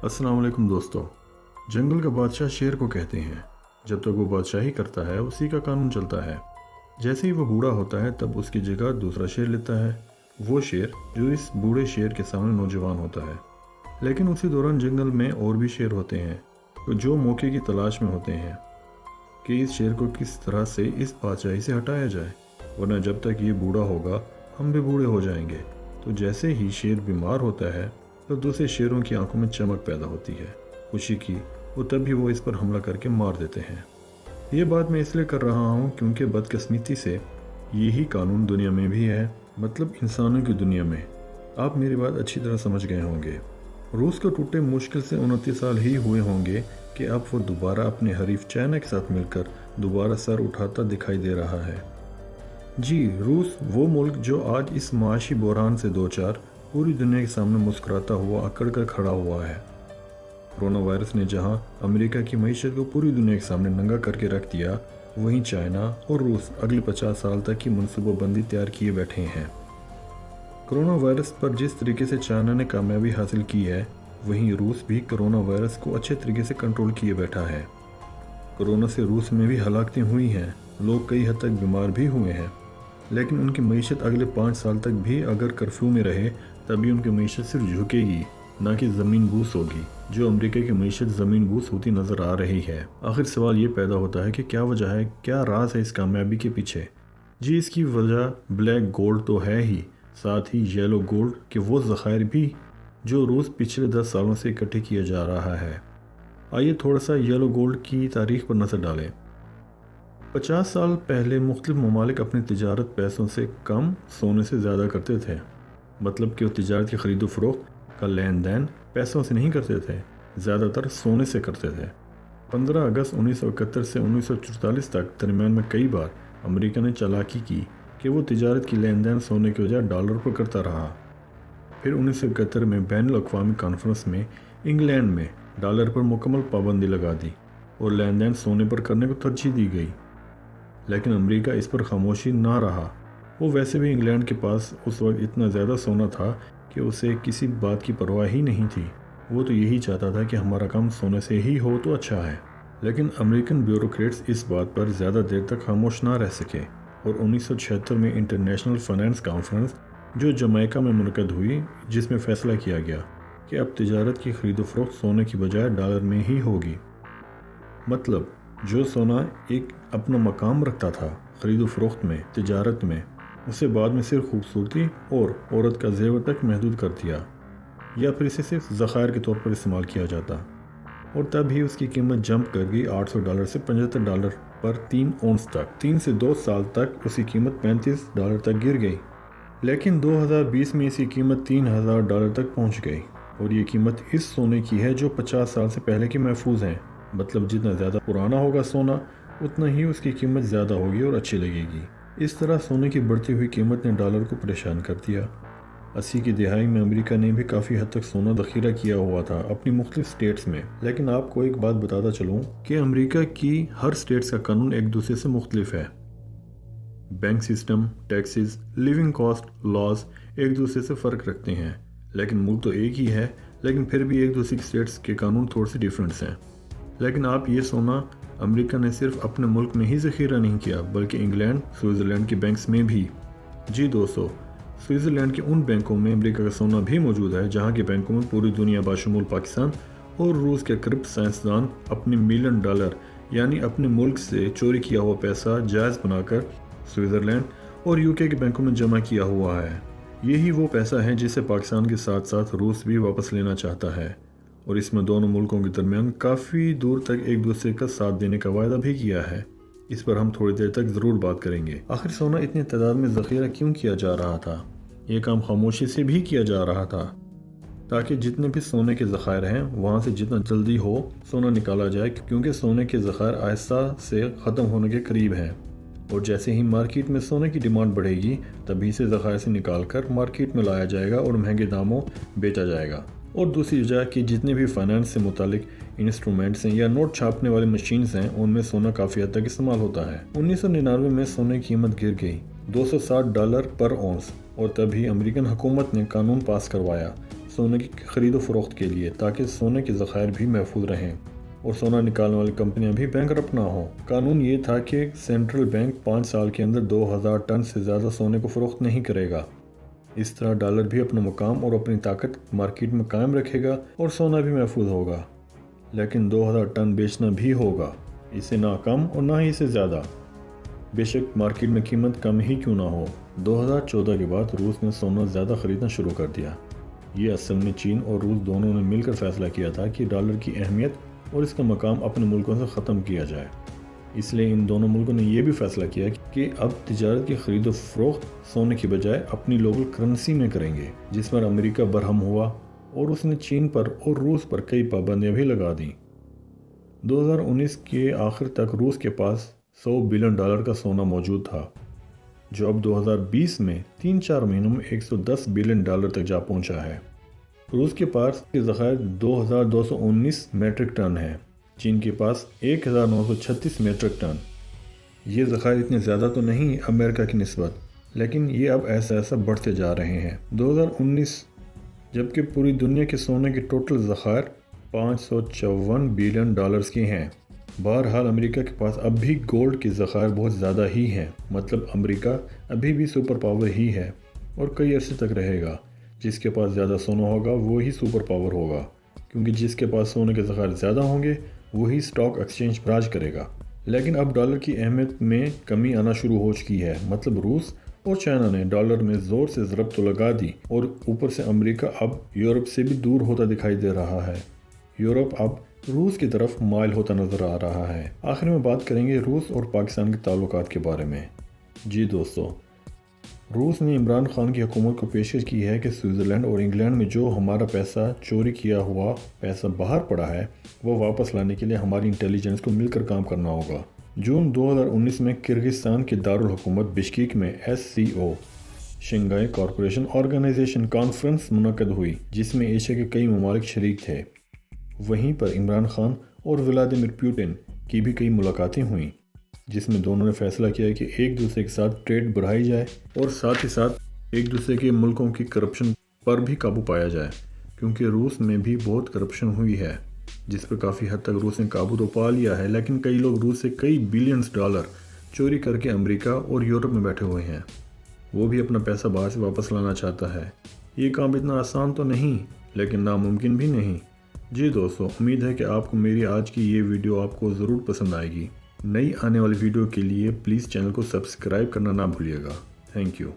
السلام علیکم دوستو۔ جنگل کا بادشاہ شیر کو کہتے ہیں۔ جب تک وہ بادشاہی کرتا ہے اسی کا قانون چلتا ہے۔ جیسے ہی وہ بوڑھا ہوتا ہے تب اس کی جگہ دوسرا شیر لیتا ہے، وہ شیر جو اس بوڑھے شیر کے سامنے نوجوان ہوتا ہے۔ لیکن اسی دوران جنگل میں اور بھی شیر ہوتے ہیں جو موقع کی تلاش میں ہوتے ہیں کہ اس شیر کو کس طرح سے اس بادشاہی سے ہٹایا جائے، ورنہ جب تک یہ بوڑھا ہوگا ہم بھی بوڑھے ہو جائیں گے۔ تو جیسے ہی شیر بیمار ہوتا ہے تو دوسرے شیروں کی آنکھوں میں چمک پیدا ہوتی ہے، خوشی کی، اور تب بھی وہ اس پر حملہ کر کے مار دیتے ہیں۔ یہ بات میں اس لیے کر رہا ہوں کیونکہ بدقسمتی سے یہی قانون دنیا میں بھی ہے، مطلب انسانوں کی دنیا میں۔ آپ میری بات اچھی طرح سمجھ گئے ہوں گے۔ روس کو ٹوٹے مشکل سے 29 سال ہی ہوئے ہوں گے کہ اب وہ دوبارہ اپنے حریف چائنا کے ساتھ مل کر دوبارہ سر اٹھاتا دکھائی دے رہا ہے۔ جی، روس وہ ملک جو آج اس معاشی بحران سے دوچار پوری دنیا کے سامنے مسکراتا ہوا اکڑ کر کھڑا ہوا ہے۔ کرونا وائرس نے جہاں امریکہ کی معیشت کو پوری دنیا کے سامنے ننگا کر کے رکھ دیا، وہیں چائنا اور روس اگلے 50 سال تک کی منصوبہ بندی تیار کیے بیٹھے ہیں۔ کرونا وائرس پر جس طریقے سے چائنا نے کامیابی حاصل کی ہے، وہیں روس بھی کرونا وائرس کو اچھے طریقے سے کنٹرول کیے بیٹھا ہے۔ کرونا سے روس میں بھی ہلاکتیں ہوئی ہیں، لوگ کئی حد تک بیمار بھی ہوئے ہیں، لیکن ان کی معیشت اگلے 5 سال تک بھی اگر کرفیو میں رہے تبھی ان کی معیشت صرف جھکے گی، نہ کہ زمین بوس ہوگی، جو امریکہ کی معیشت زمین بوس ہوتی نظر آ رہی ہے۔ آخر سوال یہ پیدا ہوتا ہے کہ کیا وجہ ہے، کیا راز ہے اس کامیابی کے پیچھے؟ جی، اس کی وجہ بلیک گولڈ تو ہے ہی، ساتھ ہی یلو گولڈ کے وہ ذخائر بھی جو روس پچھلے 10 سالوں سے اکٹھے کیا جا رہا ہے۔ آئیے تھوڑا سا یلو گولڈ کی تاریخ پر نظر ڈالیں۔ 50 سال پہلے مختلف ممالک اپنی تجارت پیسوں سے کم سونے سے زیادہ کرتے تھے، مطلب کہ وہ تجارت کی خرید و فروخت کا لین دین پیسوں سے نہیں کرتے تھے، زیادہ تر سونے سے کرتے تھے۔ 15 اگست 1971 سے 1944 تک درمیان میں کئی بار امریکہ نے چالاکی کی کہ وہ تجارت کی لین دین سونے کے بجائے ڈالر پر کرتا رہا۔ پھر 1971 میں بین الاقوامی کانفرنس میں انگلینڈ میں ڈالر پر مکمل پابندی لگا دی اور لین دین سونے پر کرنے کو ترجیح دی گئی، لیکن امریکہ اس پر خاموشی نہ رہا۔ وہ ویسے بھی انگلینڈ کے پاس اس وقت اتنا زیادہ سونا تھا کہ اسے کسی بات کی پرواہ ہی نہیں تھی، وہ تو یہی چاہتا تھا کہ ہمارا کام سونے سے ہی ہو تو اچھا ہے۔ لیکن امریکن بیوروکریٹس اس بات پر زیادہ دیر تک خاموش نہ رہ سکے اور 1976 میں انٹرنیشنل فائنانس کانفرنس جو جمیکا میں منعقد ہوئی، جس میں فیصلہ کیا گیا کہ اب تجارت کی خرید و فروخت سونے کی بجائے ڈالر میں ہی ہوگی۔ مطلب جو سونا ایک اپنا مقام رکھتا تھا خرید و فروخت میں، تجارت میں، اسے بعد میں صرف خوبصورتی اور عورت کا زیور تک محدود کر دیا، یا پھر اسے صرف ذخائر کے طور پر استعمال کیا جاتا، اور تب ہی اس کی قیمت جمپ کر گئی $800 سے $75 پر 3 اونس تک۔ 3 سے 2 سال تک اس کی قیمت $35 تک گر گئی، لیکن 2020 میں اس کی قیمت $3000 تک پہنچ گئی، اور یہ قیمت اس سونے کی ہے جو 50 سال سے پہلے کی محفوظ ہیں۔ مطلب جتنا زیادہ پرانا ہوگا سونا، اتنا ہی اس کی قیمت زیادہ ہوگی اور اچھی لگے گی۔ اس طرح سونے کی بڑھتی ہوئی قیمت نے ڈالر کو پریشان کر دیا۔ 80 کی دہائی میں امریکہ نے بھی کافی حد تک سونا ذخیرہ کیا ہوا تھا اپنی مختلف سٹیٹس میں، لیکن آپ کو ایک بات بتاتا چلوں کہ امریکہ کی ہر سٹیٹس کا قانون ایک دوسرے سے مختلف ہے۔ Bank system, taxes, living cost, laws ایک دوسرے سے فرق رکھتے ہیں، لیکن ملک تو ایک ہی ہے، لیکن پھر بھی ایک دوسرے کی سٹیٹس کے قانون تھوڑے سے ڈیفرنس ہیں۔ لیکن آپ یہ سونا امریکہ نے صرف اپنے ملک میں ہی ذخیرہ نہیں کیا بلکہ انگلینڈ، سوئٹزرلینڈ کے بینکس میں بھی۔ جی دوستو، سوئٹزرلینڈ کے ان بینکوں میں امریکہ کا سونا بھی موجود ہے جہاں کے بینکوں میں پوری دنیا بشمول پاکستان اور روس کے قریب سائنسدان اپنے $ملین یعنی اپنے ملک سے چوری کیا ہوا پیسہ جائز بنا کر سوئٹزرلینڈ اور UK کے بینکوں میں جمع کیا ہوا ہے۔ یہی وہ پیسہ ہے جسے پاکستان کے ساتھ ساتھ روس بھی واپس لینا چاہتا ہے، اور اس میں دونوں ملکوں کے درمیان کافی دور تک ایک دوسرے کا ساتھ دینے کا وعدہ بھی کیا ہے۔ اس پر ہم تھوڑی دیر تک ضرور بات کریں گے۔ آخر سونا اتنی تعداد میں ذخیرہ کیوں کیا جا رہا تھا؟ یہ کام خاموشی سے بھی کیا جا رہا تھا تاکہ جتنے بھی سونے کے ذخائر ہیں وہاں سے جتنا جلدی ہو سونا نکالا جائے، کیونکہ سونے کے ذخائر آہستہ سے ختم ہونے کے قریب ہیں، اور جیسے ہی مارکیٹ میں سونے کی ڈیمانڈ بڑھے گی تبھی سے ذخائر سے نکال کر مارکیٹ میں لایا جائے گا اور مہنگے داموں بیچا جائے گا۔ اور دوسری وجہ کہ جتنے بھی فائنانس سے متعلق انسٹرومنٹس ہیں یا نوٹ چھاپنے والی مشینز ہیں ان میں سونا کافی حد تک استعمال ہوتا ہے۔ 1999 میں سونے کی قیمت گر گئی $260 پر اونس، اور تبھی امریکن حکومت نے قانون پاس کروایا سونے کی خرید و فروخت کے لیے تاکہ سونے کے ذخائر بھی محفوظ رہیں اور سونا نکالنے والی کمپنیاں بھی بینکرپٹ نہ ہوں۔ قانون یہ تھا کہ سینٹرل بینک 5 سال کے اندر 2000 ٹن سے زیادہ سونے کو فروخت نہیں کرے گا۔ اس طرح ڈالر بھی اپنا مقام اور اپنی طاقت مارکیٹ میں قائم رکھے گا اور سونا بھی محفوظ ہوگا، لیکن 2000 ٹن بیچنا بھی ہوگا، اسے نہ کم اور نہ ہی اسے زیادہ، بے شک مارکیٹ میں قیمت کم ہی کیوں نہ ہو۔ 2014 کے بعد روس نے سونا زیادہ خریدنا شروع کر دیا۔ یہ اصل میں چین اور روس دونوں نے مل کر فیصلہ کیا تھا کہ ڈالر کی اہمیت اور اس کا مقام اپنے ملکوں سے ختم کیا جائے۔ اس لیے ان دونوں ملکوں نے یہ بھی فیصلہ کیا کہ اب تجارت کی خرید و فروخت سونے کی بجائے اپنی لوکل کرنسی میں کریں گے، جس پر امریکہ برہم ہوا اور اس نے چین پر اور روس پر کئی پابندیاں بھی لگا دیں۔ 2019 کے آخر تک روس کے پاس $100 بلین کا سونا موجود تھا، جو اب 2020 میں 3-4 مہینوں میں $110 بلین تک جا پہنچا ہے۔ روس کے پاس کے ذخائر 2219 میٹرک ٹن ہیں، چین کے پاس 1936 میٹرک ٹن۔ یہ ذخائر اتنے زیادہ تو نہیں امریکہ کی نسبت، لیکن یہ اب ایسا بڑھتے جا رہے ہیں۔ 2019 جبکہ پوری دنیا کے سونے کے ٹوٹل ذخائر $554 بلین کے ہیں۔ بہرحال امریکہ کے پاس اب بھی گولڈ کے ذخائر بہت زیادہ ہی ہیں، مطلب امریکہ ابھی بھی سپر پاور ہی ہے اور کئی عرصے تک رہے گا۔ جس کے پاس زیادہ سونا ہوگا وہی سپر پاور ہوگا، کیونکہ جس کے پاس سونے کے ذخائر زیادہ ہوں گے وہی اسٹاک ایکسچینج پر راج کرے گا۔ لیکن اب ڈالر کی اہمیت میں کمی آنا شروع ہو چکی ہے، مطلب روس اور چائنا نے ڈالر میں زور سے ضرب تو لگا دی اور اوپر سے امریکہ اب یورپ سے بھی دور ہوتا دکھائی دے رہا ہے۔ یورپ اب روس کی طرف مائل ہوتا نظر آ رہا ہے۔ آخر میں بات کریں گے روس اور پاکستان کے تعلقات کے بارے میں۔ جی دوستو، روس نے عمران خان کی حکومت کو پیشکش کی ہے کہ سوئٹزرلینڈ اور انگلینڈ میں جو ہمارا پیسہ چوری کیا ہوا پیسہ باہر پڑا ہے وہ واپس لانے کے لیے ہماری انٹیلیجنس کو مل کر کام کرنا ہوگا۔ جون 2019 میں کرغزستان کے دارالحکومت بشکیک میں SCO Shanghai cooperation organisation conference منعقد ہوئی، جس میں ایشیا کے کئی ممالک شریک تھے۔ وہیں پر عمران خان اور ولادیمیر پوٹن کی بھی کئی ملاقاتیں ہوئیں، جس میں دونوں نے فیصلہ کیا کہ ایک دوسرے کے ساتھ ٹریڈ بڑھائی جائے اور ساتھ ہی ساتھ ایک دوسرے کے ملکوں کی کرپشن پر بھی قابو پایا جائے، کیونکہ روس میں بھی بہت کرپشن ہوئی ہے، جس پر کافی حد تک روس نے قابو تو پا لیا ہے، لیکن کئی لوگ روس سے کئی بلینز ڈالر چوری کر کے امریکہ اور یورپ میں بیٹھے ہوئے ہیں۔ وہ بھی اپنا پیسہ باہر سے واپس لانا چاہتا ہے۔ یہ کام اتنا آسان تو نہیں، لیکن ناممکن بھی نہیں۔ جی دوستو، امید ہے کہ آپ کو میری آج کی یہ ویڈیو آپ کو ضرور پسند آئے گی۔ نئی آنے والی ویڈیو کے لیے پلیز چینل کو سبسکرائب کرنا نہ بھولیے گا۔ Thank you.